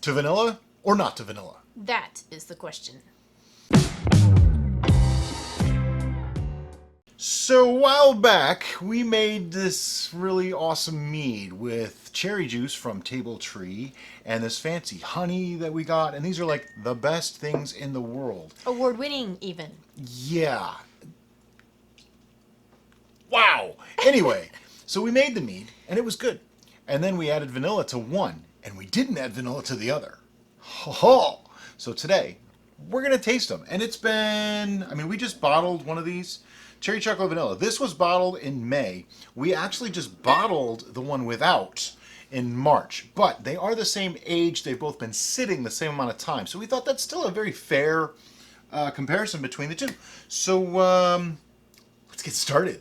To vanilla or not to vanilla? That is the question. So a while back, we made this really awesome mead with cherry juice from Table Tree and this fancy honey that we got. And these are like the best things in the world. Award-winning, even. Yeah. Wow. Anyway, so we made the mead and it was good. And then we added vanilla to one and we didn't add vanilla to the other. Ho ho. So today, we're going to taste them. And it's been, we just bottled one of these. Cherry Chocolate Vanilla. This was bottled in May. We actually just bottled the one without in March. But they are the same age. They've both been sitting the same amount of time. So we thought that's still a very fair comparison between the two. So let's get started.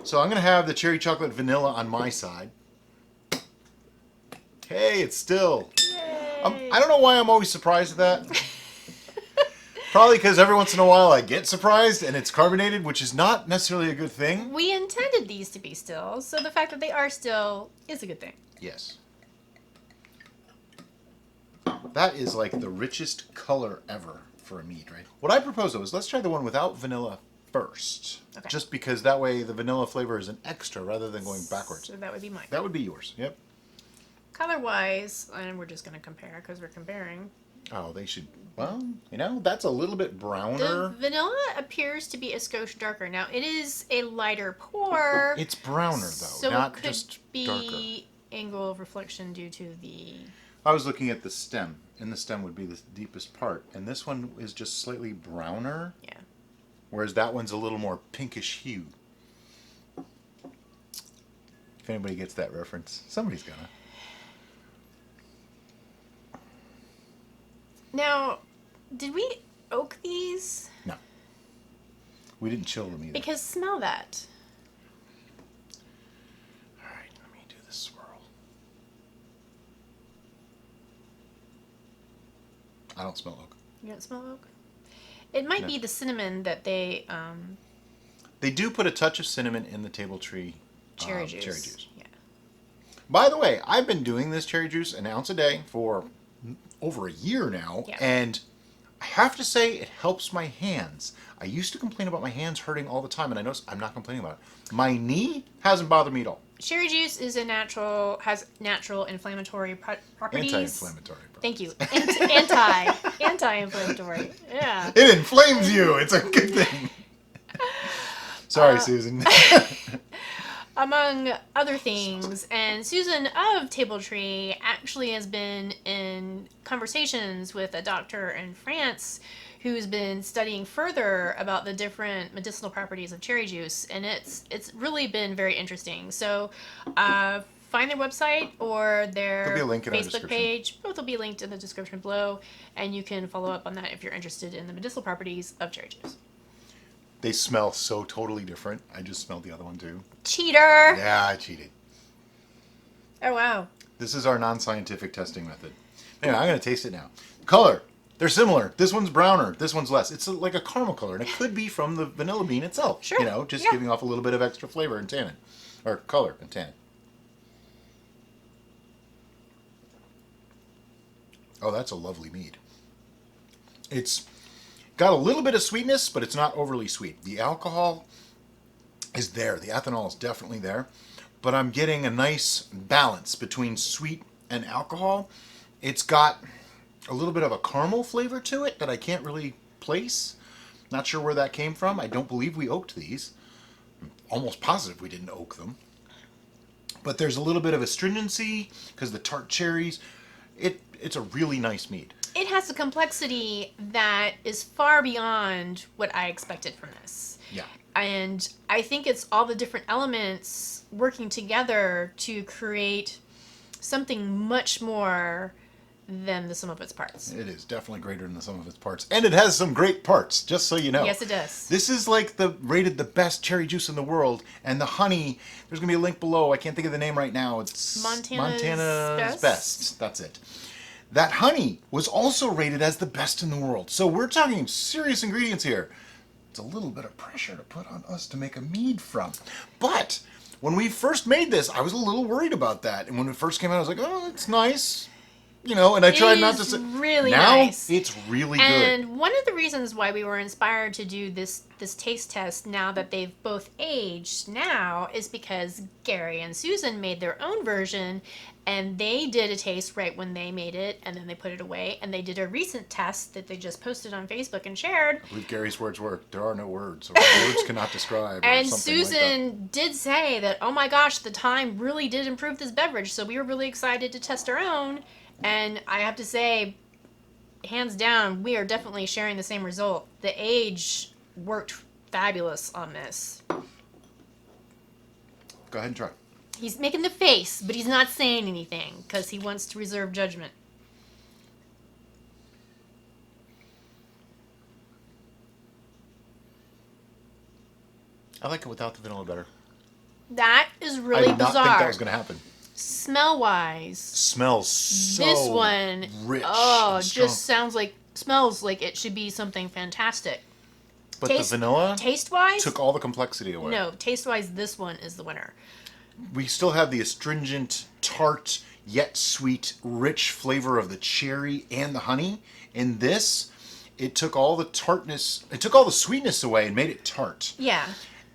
So I'm going to have the Cherry Chocolate Vanilla on my side. Hey, it's still... I don't know why I'm always surprised at that. Probably because every once in a while I get surprised and it's carbonated, which is not necessarily a good thing. We intended these to be still, so the fact that they are still is a good thing. Yes. That is like the richest color ever for a mead, right? What I propose though is let's try the one without vanilla first. Okay. Just because that way the vanilla flavor is an extra rather than going backwards. So that would be mine. That would be yours, yep. Color-wise, and we're just going to compare because we're comparing. Oh, they should... Well, that's a little bit browner. The vanilla appears to be a skosh darker. Now, it is a lighter pour. It's browner, though, so not it could just be darker. angle of reflection due to the... I was looking at the stem, and the stem would be the deepest part. And this one is just slightly browner. Yeah. Whereas that one's a little more pinkish hue. If anybody gets that reference, somebody's gonna. Now, did we oak these? No. We didn't chill them either. Because smell that. Alright, let me do this swirl. I don't smell oak. You don't smell oak? It might No. be the cinnamon that they... They do put a touch of cinnamon in the Table Tree cherry juice. Cherry juice. Yeah. By the way, I've been doing this cherry juice an ounce a day for over a year now, Yeah. and I have to say it helps my hands. I used to complain about my hands hurting all the time, and I notice I'm not complaining about it. My knee hasn't bothered me at all. Cherry juice is has natural inflammatory properties. Anti-inflammatory. Thank you. Anti-inflammatory. Yeah. It inflames you. It's a good thing. Sorry, Susan. Among other things, and Susan of Table Tree actually has been in conversations with a doctor in France who's been studying further about the different medicinal properties of cherry juice, and it's really been very interesting. So find their website or their There'll be a link in our Facebook description. page. Both will be linked in the description below, and you can follow up on that if you're interested in the medicinal properties of cherry juice. They smell so totally different. I just smelled the other one too. Cheater! Yeah, I cheated. Oh, wow. This is our non-scientific testing method. Anyway, I'm going to taste it now. Color. They're similar. This one's browner. This one's less. It's like a caramel color, and it could be from the vanilla bean itself. Sure. Just Yeah. giving off a little bit of extra flavor and tannin. Or color and tannin. Oh, that's a lovely mead. It's got a little bit of sweetness, but it's not overly sweet. The alcohol is there. The ethanol is definitely there. But I'm getting a nice balance between sweet and alcohol. It's got a little bit of a caramel flavor to it that I can't really place. Not sure where that came from. I don't believe we oaked these. I'm almost positive we didn't oak them. But there's a little bit of astringency because the tart cherries. It's a really nice mead. It has a complexity that is far beyond what I expected from this. Yeah. And I think it's all the different elements working together to create something much more than the sum of its parts. It is definitely greater than the sum of its parts. And it has some great parts, just so you know. Yes, it does. This is like rated the best cherry juice in the world. And the honey, there's going to be a link below. I can't think of the name right now. It's Montana's Best. That's it. That honey was also rated as the best in the world. So we're talking serious ingredients here. It's a little bit of pressure to put on us to make a mead from. But when we first made this, I was a little worried about that. And when it first came out, I was like, oh, it's nice. and I tried not to is say. really now nice. it's really good. And one of the reasons why we were inspired to do this taste test now that they've both aged now is because Gary and Susan made their own version, and they did a taste right when they made it, and then they put it away, and they did a recent test that they just posted on Facebook and shared. I believe Gary's words were, "There are no words, or words cannot describe." And or something Susan like did say that, oh my gosh, the time really did improve this beverage, so we were really excited to test our own. And I have to say, hands down, we are definitely sharing the same result. The age worked fabulous on this. that. Go ahead and try. He's making the face, but he's not saying anything because he wants to reserve judgment. I like it without the vanilla better. That is I really did not bizarre. think that was going to happen. Smell wise, Smells so this one, rich. oh, and strong. just smells like it should be something fantastic. But taste- the vanilla Taste wise, took all the complexity away. no, taste wise, this one is the winner. We still have the astringent, tart, yet sweet, rich flavor of the cherry and the honey. In this, it took all the tartness, it took all the sweetness away and made it tart. Yeah.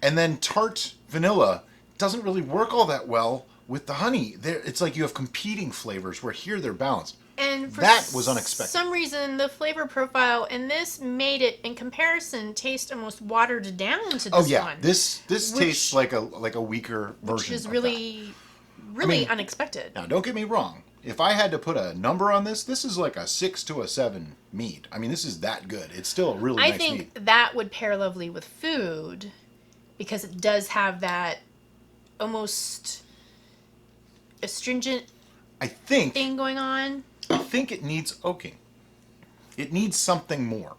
And then tart vanilla doesn't really work all that well with the honey. It's like you have competing flavors where here they're balanced. And for That was unexpected. some reason, the flavor profile in this made it, in comparison, taste almost watered down to this Oh yeah, one. this Which- tastes like a weaker version. which is of really unexpected. that. Now, don't get me wrong. If I had to put a number on this is like a 6 to a 7 mead. I mean, this is that good. It's still a really I nice think mead. that would pair lovely with food because it does have that almost astringent I think thing going on. it needs oaking. It needs something more.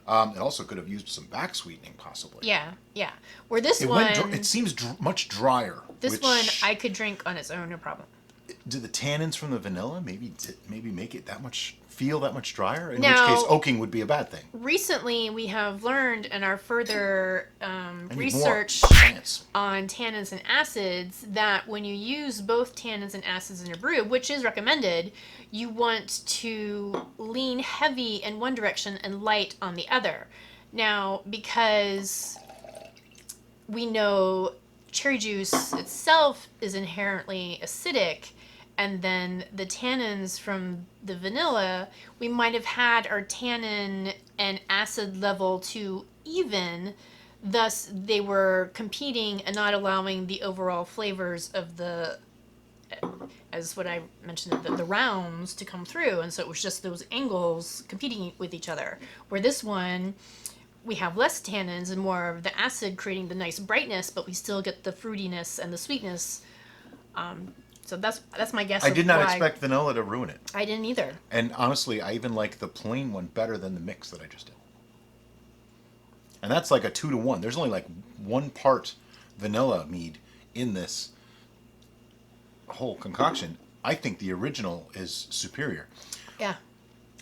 It also could have used some back sweetening, possibly. Yeah, yeah. Where this It one, it seems much drier. this which, one I could drink on its own, no problem. do the tannins from the vanilla maybe make it feel that much drier? In Now- which case, oaking would be a bad thing. Recently, we have learned in our further I need more research science. on tannins and acids that when you use both tannins and acids in your brew, which is recommended, you want to lean heavy in one direction and light on the other. Now, because we know cherry juice itself is inherently acidic, and then the tannins from the vanilla, we might have had our tannin and acid level too even. Thus, they were competing and not allowing the overall flavors of the, as what I mentioned, the rounds to come through. And so it was just those angles competing with each other. Where this one, we have less tannins and more of the acid creating the nice brightness, but we still get the fruitiness and the sweetness. So that's my guess. I of did not why. expect vanilla to ruin it. I didn't either. And honestly, I even like the plain one better than the mix that I just did. And that's like a 2 to 1. There's only like 1 part vanilla mead in this whole concoction. I think the original is superior. Yeah.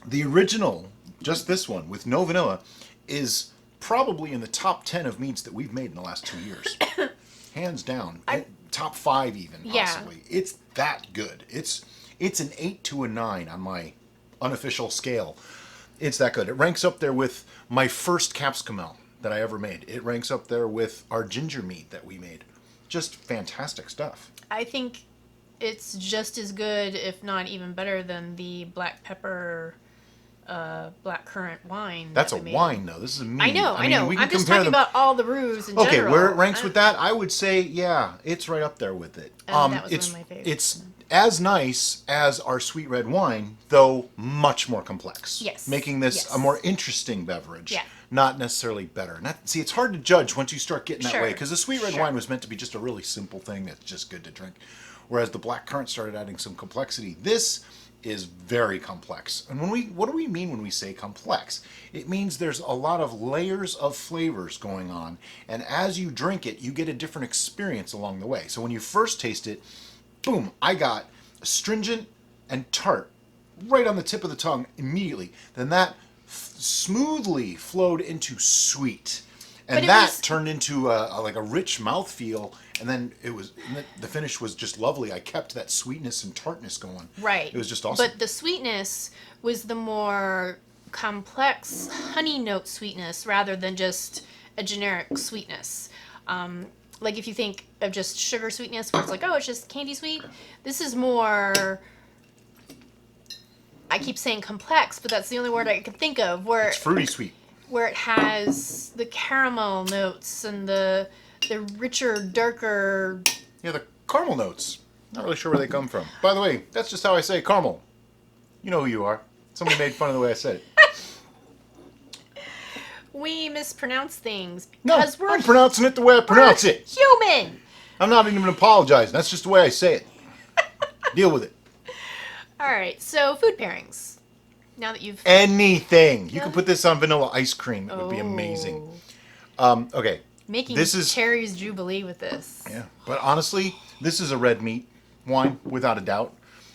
The original, just this one, with no vanilla, is probably in the top 10 of meads that we've made in the last 2 years. Hands down. Top 5 even, possibly. Yeah. It's that good. It's an 8 to a 9 on my unofficial scale. It's that good. It ranks up there with my first capsicum ale that I ever made. It ranks up there with our ginger mead that we made. Just fantastic stuff. I think it's just as good, if not even better, than the black pepper, black currant wine. That's that a we made. wine, though. This is a mead. I know. We can I'm just compare talking them. about all the brews in Okay, general. where it ranks with that, I would say, yeah, it's right up there with it. That was it's one of my favorites. it's as nice as our sweet red wine, though much more complex. Yes. Making this Yes. a more interesting beverage. Yeah. Not necessarily better. See, it's hard to judge once you start getting that Sure. way, because the sweet red Sure. wine was meant to be just a really simple thing that's just good to drink. Whereas the black currant started adding some complexity. This is very complex. And what do we mean when we say complex? It means there's a lot of layers of flavors going on, and as you drink it, you get a different experience along the way. So when you first taste it, boom, I got astringent and tart right on the tip of the tongue immediately. Then that smoothly flowed into sweet. But And it that was- turned into like a rich mouthfeel, and then the finish was just lovely. I kept that sweetness and tartness going. Right. It was just awesome. But the sweetness was the more complex honey note sweetness rather than just a generic sweetness. Like if you think of just sugar sweetness, where it's like, oh, it's just candy sweet. This is more. I keep saying complex, but that's the only word I can think of. Where It's fruity sweet. Where it has the caramel notes and the richer, darker. Yeah, the caramel notes. Not really sure where they come from. By the way, that's just how I say caramel. You know who you are. Somebody made fun of the way I said it. We mispronounce things No, because we're I'm pronouncing it the way I pronounce it. human. I'm not even apologizing. That's just the way I say it. Deal with it. All right, so food pairings. Now that you've Anything. You can put this on vanilla ice cream. It would be amazing. Okay. Making This is cherries jubilee with this. Yeah, but honestly, this is a red meat wine without a doubt.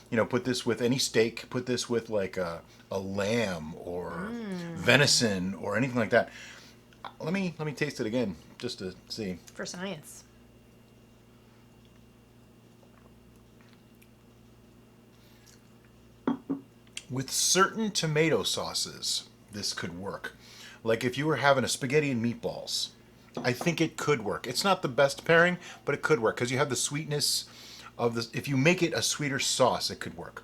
You know, put this with any steak. Put this with like a lamb or venison or anything like that. Let me taste it again just to see. For science. With certain tomato sauces, this could work. Like if you were having a spaghetti and meatballs, I think it could work. It's not the best pairing, but it could work because you have the sweetness of this. If you make it a sweeter sauce, it could work.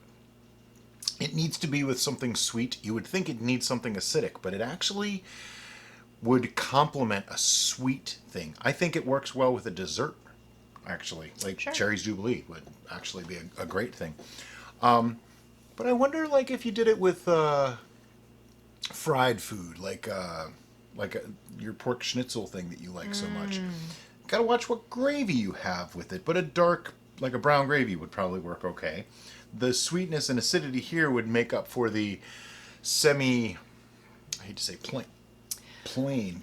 It needs to be with something sweet. You would think it needs something acidic, but it actually would complement a sweet thing. I think it works well with a dessert, actually. Like Sure. Cherry's Jubilee would actually be a great thing. But I wonder, like, if you did it with fried food, like your pork schnitzel thing that you like so much. Got to watch what gravy you have with it. But a dark, like a brown gravy, would probably work okay. The sweetness and acidity here would make up for the I hate to say plain.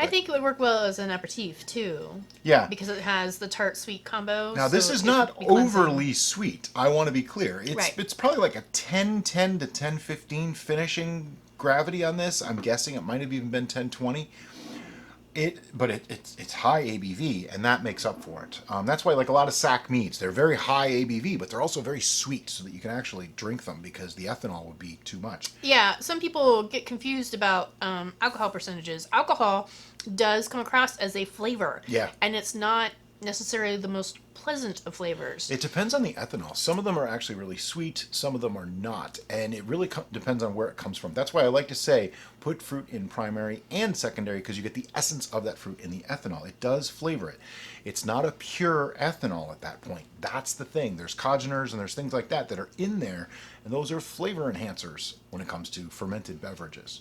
I think it would work well as an aperitif too. Yeah. Because it has the tart sweet combo. Now, this so is it not could be cleansing. overly sweet. I want to be clear. Right. It's probably like a 10-10 to 10-15 finishing gravity on this. I'm guessing it might have even been 10-20. But it's high ABV, and that makes up for it. That's why, like a lot of sack meads, they're very high ABV, but they're also very sweet, so that you can actually drink them because the ethanol would be too much. Yeah, some people get confused about alcohol percentages. Alcohol does come across as a flavor. Yeah. And it's not necessarily the most pleasant of flavors. It depends on the ethanol. Some of them are actually really sweet, some of them are not, and it really depends on where it comes from. That's why I like to say put fruit in primary and secondary because you get the essence of that fruit in the ethanol. It does flavor it. It's not a pure ethanol at that point. That's the thing. There's congeners and there's things like that that are in there, and those are flavor enhancers when it comes to fermented beverages.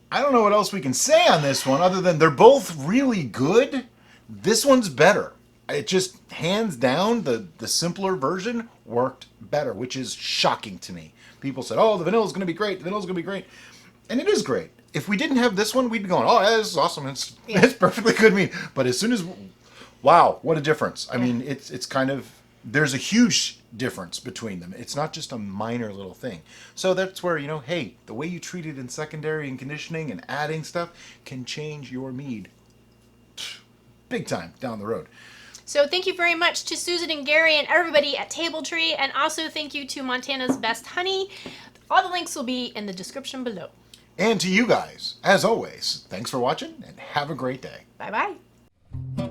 I don't know what else we can say on this one other than they're both really good. This one's better. It just, hands down, the simpler version worked better, which is shocking to me. People said, oh, the vanilla's going to be great. The vanilla's going to be great. And it is great. If we didn't have this one, we'd be going, oh, yeah, this is awesome. It's perfectly good meat. But as soon as, wow, what a difference. I mean, it's kind of, there's a huge difference between them. It's not just a minor little thing. So that's where, hey, the way you treat it in secondary and conditioning and adding stuff can change your mead big time down the road. So thank you very much to Susan and Gary and everybody at Table Tree, and also thank you to Montana's Best Honey. All the links will be in the description below. And to you guys, as always, thanks for watching and have a great day. Bye-bye.